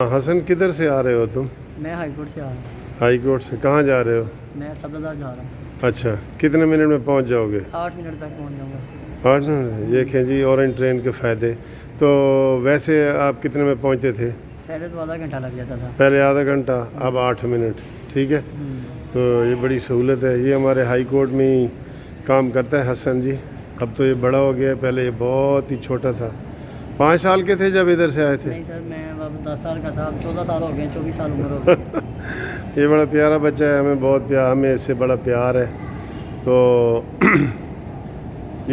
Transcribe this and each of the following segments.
हसन, किधर से आ रहे हो तुम? मैं हाई कोर्ट से आ रहा हूँ। हाई कोर्ट से कहाँ जा रहे हो? मैं सब्जादार जा रहा हूँ। अच्छा, कितने मिनट में पहुँच जाओगे? 8 मिनट तक पहुँच जाऊँगा। 8 मिनट। ये देखें जी, ऑरेंज ट्रेन के फ़ायदे। तो वैसे आप कितने में पहुँचते थे? पहले तो आधा घंटा लग जाता था। पहले आधा घंटा, अब 8 मिनट। ठीक है, तो ये बड़ी सहूलत है। ये हमारे हाई कोर्ट में ही काम करता है हसन जी। अब तो ये बड़ा हो गया है, पहले ये बहुत ही छोटा था। 5 साल के थे जब इधर से आए थे? नहीं सर, मैं अब 10 साल का था। अब 14 साल हो गए, 24 साल उम्र हो गई। ये बड़ा प्यारा बच्चा है, हमें बहुत प्यार, हमें इससे बड़ा प्यार है। तो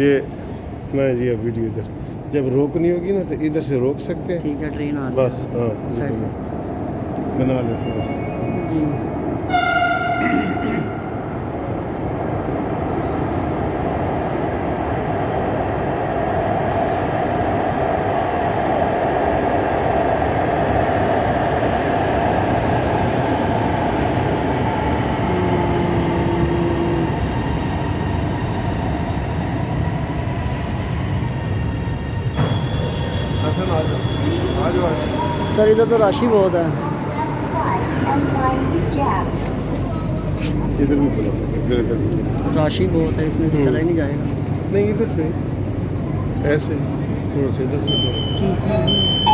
ये ना जी, अब वीडियो इधर जब रोकनी होगी ना तो इधर से रोक सकते हैं। ठीक है, ट्रेन आ रही बस हाँ, साइड से बना लें थोड़ा सा जी। हसन आ जाओ। सर इधर तो राशि बहुत है। इधर भी बोलो, इधर भी। राशि बहुत है, इसमें से चला ही नहीं जाएगा। नहीं, इधर से ऐसे थोड़ा सा इधर से करो।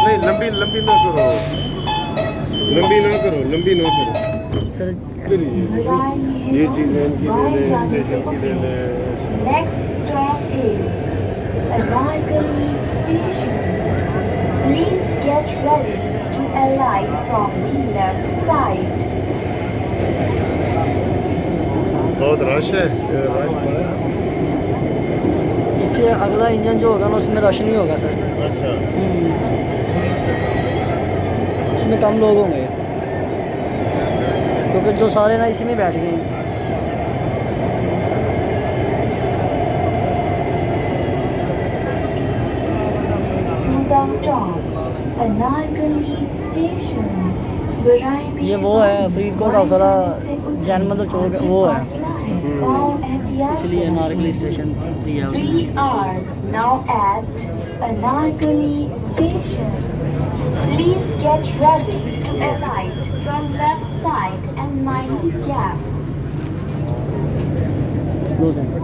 नहीं, लंबी लंबी ना करो, लंबी ना करो, लंबी ना करो। सर इधर ये चीज़ें इनकी ले लें, स्टेशन की ले लें। Next stop is Anarkali Station. Please get ready to alight from the left side. बहुत रश है, रश बड़ा है। इससे अगला इंजन जो होगा ना, उसमें रश नहीं होगा सर। अच्छा, उसमें कम लोग होंगे, क्योंकि जो सारे ना इसी में बैठ गए हैं। Anarkali Station. ये वो है फरीदकोट हौसला जैन मंदिर चौक, वो है, इसलिए अनारकली स्टेशन दिया उसने। We are now at Anarkali Station. Please get ready to alight from left side and mind the gap. दो सेकंड।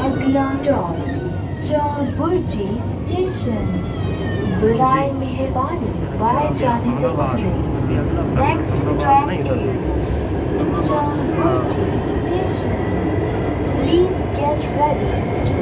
अगला stop चौबुर्जी स्टेशन। बुराई मेहरबानी बाय जाने से गुजरे। Next stop is Chauburji station. Please get ready to